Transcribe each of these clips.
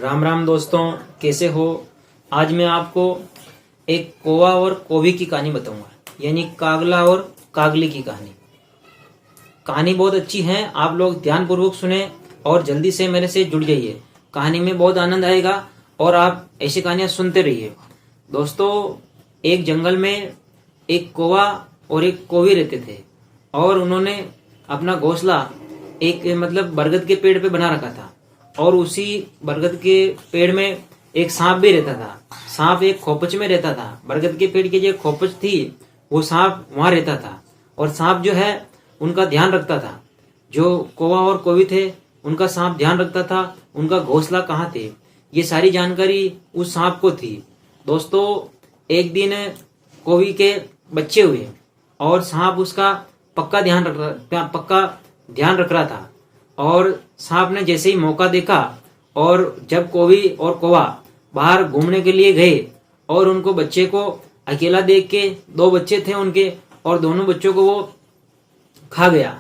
राम राम दोस्तों, कैसे हो। आज मैं आपको एक कौवा और कौवी की कहानी बताऊंगा, यानी कागला और कागली की कहानी। कहानी बहुत अच्छी है, आप लोग ध्यानपूर्वक सुने और जल्दी से मेरे से जुड़ जाइए। कहानी में बहुत आनंद आएगा और आप ऐसी कहानियां सुनते रहिए। दोस्तों, एक जंगल में एक कौवा और एक कौवी रहते थे और उन्होंने अपना घोंसला एक बरगद के पेड़ पे बना रखा था और उसी बरगद के पेड़ में एक सांप भी रहता था। सांप एक खोपच में रहता था। बरगद के पेड़ की जो खोपच थी वो सांप वहां रहता था और सांप जो है उनका ध्यान रखता था। जो कौवा और कौवी थे उनका सांप ध्यान रखता था, उनका घोंसला कहाँ थे ये सारी जानकारी उस सांप को थी। दोस्तों, एक दिन कौवी के बच्चे हुए और सांप उसका पक्का ध्यान रख रहा था और सांप ने जैसे ही मौका देखा और जब कौवी और कौवा बाहर घूमने के लिए गए और उनको बच्चे को अकेला देख के, दो बच्चे थे उनके, और दोनों बच्चों को वो खा गया।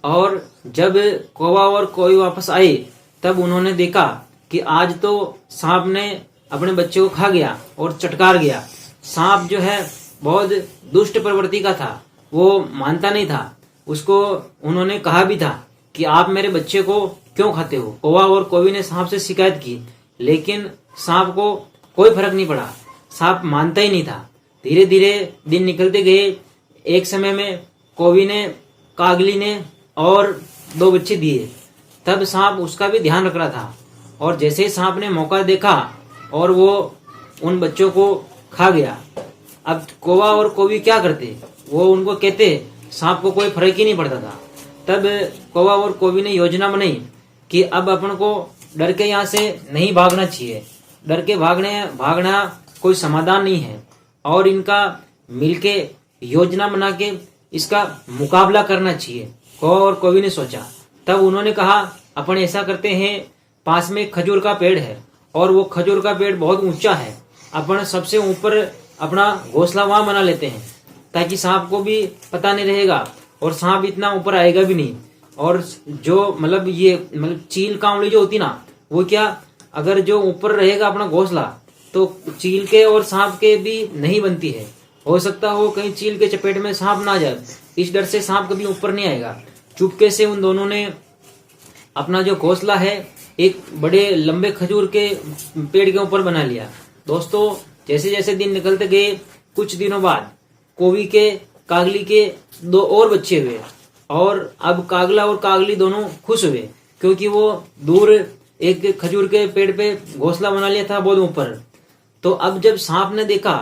और जब कौवा और कौवी वापस आए तब उन्होंने देखा कि आज तो सांप ने अपने बच्चे को खा गया और चटकार गया। सांप जो है बहुत दुष्ट प्रवृत्ति का था, वो मानता नहीं था। उसको उन्होंने कहा भी था कि आप मेरे बच्चे को क्यों खाते हो। कौवा और कौवी ने सांप से शिकायत की, लेकिन सांप को कोई फर्क नहीं पड़ा। सांप मानता ही नहीं था। धीरे धीरे दिन निकलते गए। एक समय में कौवी ने, कागली ने और दो बच्चे दिए। तब सांप उसका भी ध्यान रख रहा था और जैसे ही सांप ने मौका देखा और वो उन बच्चों को खा गया। अब कौवा और कौवी क्या करते, वो उनको कहते, सांप को कोई फर्क ही नहीं पड़ता था। तब कौवा और कौवी ने योजना बनाई कि अब अपन को डर के यहाँ से नहीं भागना चाहिए। डर के भागना कोई समाधान नहीं है और इनका मिलके योजना बना के इसका मुकाबला करना चाहिए। कौवा और कौवी ने सोचा। तब उन्होंने कहा, अपन ऐसा करते हैं, पास में खजूर का पेड़ है और वो खजूर का पेड़ बहुत ऊंचा है। अपन सबसे ऊपर अपना घोंसला वहां बना लेते हैं ताकि सांप को भी पता नहीं रहेगा और सांप इतना ऊपर आएगा भी नहीं। और जो चील कांवड़ी जो होती ना, वो क्या, अगर जो ऊपर रहेगा अपना घोंसला तो चील के और सांप के भी नहीं बनती है। हो सकता हो कहीं चील के चपेट में सांप ना जाए, इस डर से सांप कभी ऊपर नहीं आएगा। चुपके से उन दोनों ने अपना जो घोंसला है एक बड़े लंबे खजूर के पेड़ के ऊपर बना लिया। दोस्तों, जैसे जैसे दिन निकलते गए, कुछ दिनों बाद कौवी के, कागली के दो और बच्चे हुए और अब कागला और कागली दोनों खुश हुए क्योंकि वो दूर एक खजूर के पेड़ पे घोंसला बना लिया था बहुत ऊपर। तो अब जब सांप ने देखा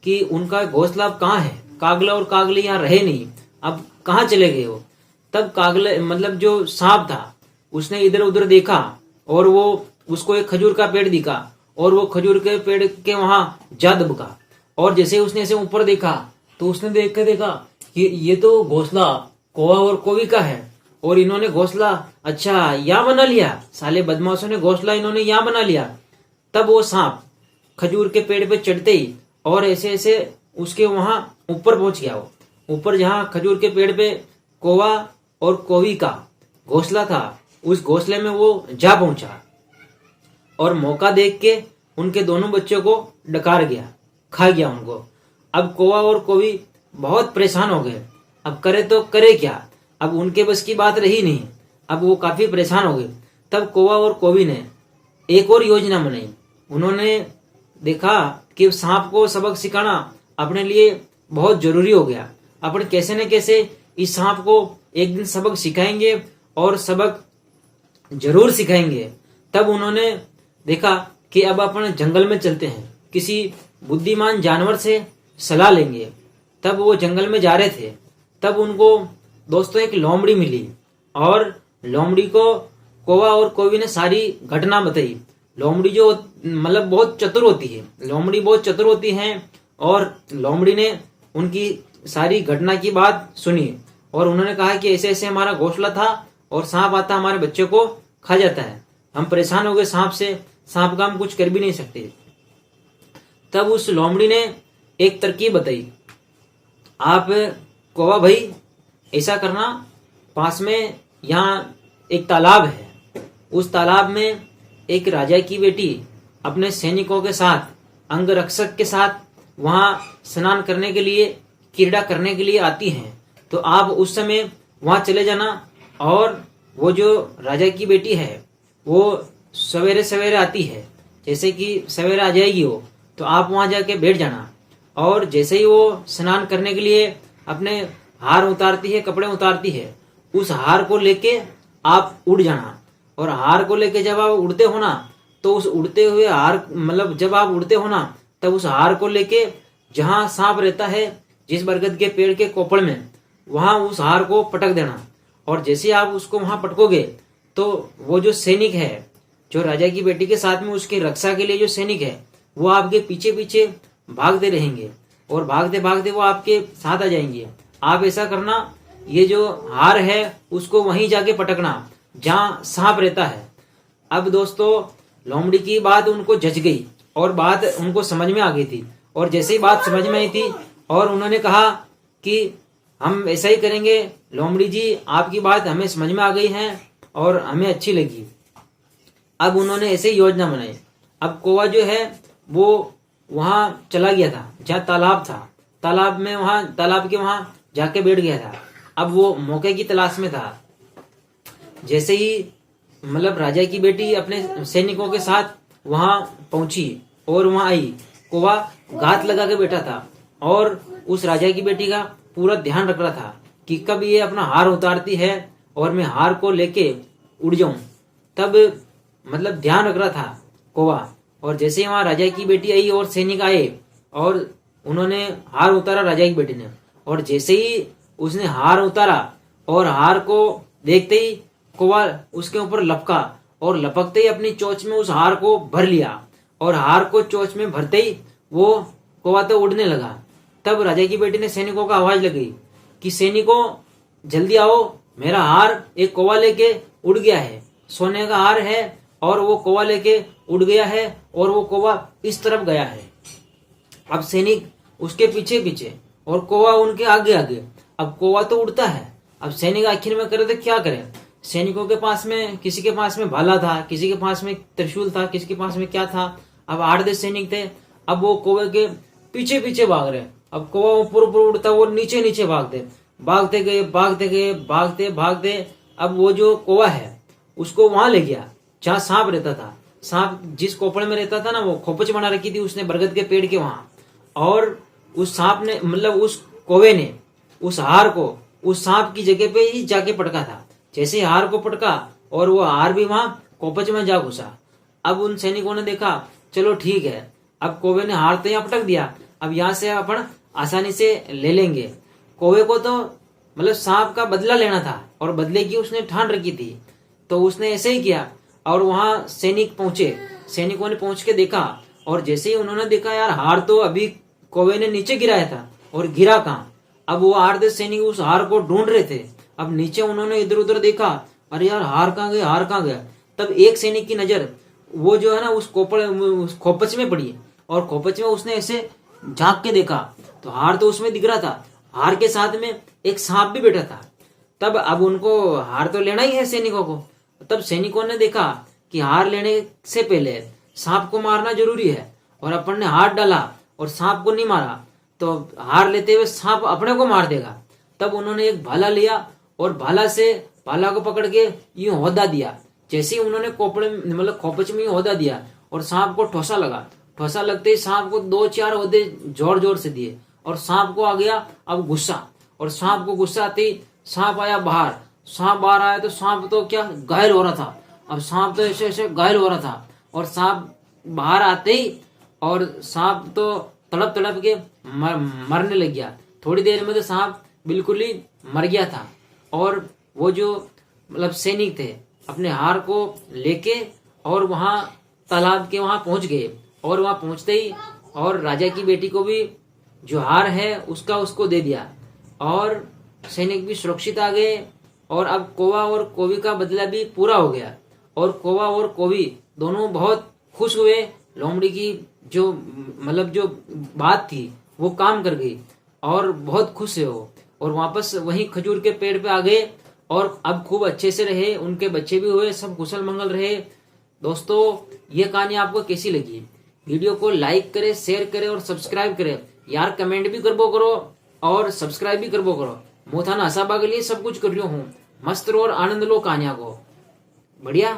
कि उनका घोंसला अब कहाँ है, कागला और कागली यहाँ रहे नहीं, अब कहाँ चले गए हो, तब कागले जो सांप था उसने इधर उधर देखा और वो उसको एक खजूर का पेड़ दिखा और वो खजूर के पेड़ के वहां जा दबका। और जैसे उसने ऐसे ऊपर देखा तो उसने देख कर देखा कि ये तो घोंसला कौवा और कौवी का है और इन्होंने घोंसला अच्छा यहाँ बना लिया। साले बदमाशों ने घोंसला इन्होंने यहाँ बना लिया। तब वो सांप खजूर के पेड़ पे चढ़ते ही और ऐसे ऐसे उसके वहां ऊपर पहुंच गया। वो ऊपर जहां खजूर के पेड़ पे कौवा और कौवी का घोंसला था, उस घोंसले में वो जा पहुंचा और मौका देख के उनके दोनों बच्चों को डकार गया, खा गया उनको। अब कौवा और कौवी बहुत परेशान हो गए। अब करे तो करे क्या, अब उनके बस की बात रही नहीं। अब वो काफी परेशान हो गए। तब कौवा और कौवी ने एक और योजना बनाई। उन्होंने देखा कि सांप को सबक सिखाना अपने लिए बहुत जरूरी हो गया। अपन कैसे न कैसे इस सांप को एक दिन सबक सिखाएंगे और सबक जरूर सिखाएंगे। तब उन्होंने देखा कि अब अपन जंगल में चलते हैं, किसी बुद्धिमान जानवर से सलाह लेंगे। तब वो जंगल में जा रहे थे। तब उनको दोस्तों एक लोमड़ी मिली और लोमड़ी को कौवा और कौवी ने सारी घटना बताई। लोमड़ी जो बहुत चतुर होती है, लोमड़ी बहुत चतुर होती है और लोमड़ी ने उनकी सारी घटना की बात सुनी और उन्होंने कहा कि ऐसे ऐसे हमारा घोंसला था और सांप आता हमारे बच्चे को खा जाता है। हम परेशान हो गए सांप से, सांप का हम कुछ कर भी नहीं सकते। तब उस लोमड़ी ने एक तरकीब बताई। आप कौवा भाई ऐसा करना, पास में यहाँ एक तालाब है, उस तालाब में एक राजा की बेटी अपने सैनिकों के साथ, अंगरक्षक के साथ वहां स्नान करने के लिए, क्रीड़ा करने के लिए आती हैं, तो आप उस समय वहां चले जाना। और वो जो राजा की बेटी है वो सवेरे सवेरे आती है, जैसे कि सवेरे आ जाएगी वो, तो आप वहां जाके बैठ जाना। और जैसे ही वो स्नान करने के लिए अपने हार उतारती है, कपड़े उतारती है, उस हार को लेके आप उड़ जाना। और हार को लेके जब आप उड़ते हो ना, तो उस उड़ते हुए हार, मतलब जब आप उड़ते हो ना, तब उस हार को लेके जहां सांप रहता है, जिस बरगद के पेड़ के कोपड़ में, वहां उस हार को पटक देना। और जैसे आप उसको वहां पटकोगे तो वो जो सैनिक है, जो राजा की बेटी के साथ में उसकी रक्षा के लिए जो सैनिक है, वो आपके पीछे पीछे भागते रहेंगे और भागते भागते वो आपके साथ आ जाएंगे। आप ऐसा करना, ये जो हार है उसको वहीं जाके पटकना जहां सांप रहता है। अब दोस्तों, लोमड़ी की बात उनको जच गई और बात उनको समझ में आ गई थी। और जैसे ही बात समझ में आई थी और उन्होंने कहा कि हम ऐसा ही करेंगे, लोमड़ी जी आपकी बात हमें समझ में आ गई है और हमें अच्छी लगी। अब उन्होंने ऐसे ही योजना बनाई। अब कौवा जो है वो वहां चला गया था जहाँ तालाब था, तालाब में, वहां तालाब के वहां जाके बैठ गया था। अब वो मौके की तलाश में था। जैसे ही मतलब राजा की बेटी अपने सैनिकों के साथ वहां पहुंची और वहां आई, कौवा घात लगा के बैठा था और उस राजा की बेटी का पूरा ध्यान रख रहा था कि कब ये अपना हार उतारती है और मैं हार को लेके उड़ जाऊं। तब मतलब ध्यान रख रहा था कौवा। और जैसे ही वहां राजा की बेटी आई और सैनिक आए और उन्होंने हार उतारा राजा की बेटी ने, और जैसे ही उसने हार उतारा और हार को देखते ही कौवा उसके ऊपर लपका और लपकते ही अपनी चोंच में उस हार को भर लिया। और हार को चोंच में भरते ही वो कौवा तो उड़ने लगा। तब राजा की बेटी ने सैनिकों को आवाज लगाई कि सैनिकों जल्दी आओ, मेरा हार एक कौवा लेके उड़ गया है, सोने का हार है और वो कौवा लेके उड़ गया है और वो कौवा इस तरफ गया है। अब सैनिक उसके पीछे पीछे और कौवा उनके आगे आगे। अब कौवा तो उड़ता है, अब सैनिक आखिर में करे तो क्या करे। सैनिकों के पास में, किसी के पास में भाला था, किसी के पास में त्रिशूल था, किसी के पास में क्या था। अब 8-10 सैनिक थे। अब वो कौवे के पीछे पीछे भाग रहे। अब कौवा ऊपर ऊपर उड़ता, वो नीचे नीचे भागते, भागते गए भागते गए भागते भागते। अब वो जो कौवा है उसको वहां ले गया जहां सांप रहता था। सांप जिस कोपड़ में रहता था ना, वो खोपच बना रखी थी उसने बरगद के पेड़ के वहां। और उस सांप ने, मतलब उस कौवे ने उस हार को उस सांप की जगह पे ही जाके पटका था। जैसे हार को पटका और वो हार भी वहां कोपच में जा घुसा। अब उन सैनिकों ने देखा, चलो ठीक है, अब कौवे ने हार तो यहाँ पटक दिया, अब यहाँ से अपन आसानी से ले लेंगे। कौवे को तो मतलब सांप का बदला लेना था और बदले की उसने ठान रखी थी, तो उसने ऐसे ही किया। और वहां सैनिक पहुंचे, सैनिकों ने पहुंच के देखा और जैसे ही उन्होंने देखा, यार हार तो अभी कौवे ने नीचे गिराया था और गिरा कहाँ। अब वो 8-10 सैनिक उस हार को ढूंढ रहे थे। अब नीचे उन्होंने इधर उधर देखा, अरे यार हार कहाँ गया, हार कहाँ गया। तब एक सैनिक की नजर वो जो है ना उस खोपच में पड़ी और खोपच में उसने ऐसे झांक के देखा तो हार तो उसमें दिख रहा था। हार के साथ में एक सांप भी बैठा था। तब अब उनको हार तो लेना ही है सैनिकों को। तब सैनिकों ने देखा कि हार लेने से पहले सांप को मारना जरूरी है, और अपन ने हाथ डाला और सांप को नहीं मारा तो हार लेते हुए सांप अपने को मार देगा। तब उन्होंने एक भाला लिया और भाला को पकड़ के यूं होदा दिया। जैसे ही उन्होंने कोपड़े मतलब खोपच में होदा दिया और सांप को ठोसा लगा। ठोसा लगते ही सांप को 2-4 होदे जोर जोर से दिए और सांप को आ गया अब गुस्सा। और सांप को गुस्सा आते ही सांप आया बाहर। सांप बाहर आया तो सांप तो क्या घायल हो रहा था। अब सांप तो ऐसे ऐसे घायल हो रहा था और सांप बाहर आते ही और सांप तो तड़प तड़प के मरने लग गया। थोड़ी देर में तो सांप बिल्कुल ही मर गया था। और वो जो मतलब सैनिक थे अपने हार को लेके और वहां तालाब के वहां पहुंच गए। और वहां पहुंचते ही और राजा की बेटी को भी जो हार है उसको दे दिया और सैनिक भी सुरक्षित आ गए। और अब कौवा और कौवी का बदला भी पूरा हो गया और कौवा और कौवी दोनों बहुत खुश हुए। लोमड़ी की जो मतलब जो बात थी वो काम कर गई और बहुत खुश है वो। और वापस वहीं खजूर के पेड़ पे आ गए और अब खूब अच्छे से रहे, उनके बच्चे भी हुए, सब कुशल मंगल रहे। दोस्तों ये कहानी आपको कैसी लगी? वीडियो को लाइक करे, शेयर करे और सब्सक्राइब करे यार। कमेंट भी करबो करो और सब्सक्राइब भी करबो करो। मैं थाना हसाबा के लिए सब कुछ कर रही हूँ। मस्त रहो और आनंद लो कहानियां को। बढ़िया।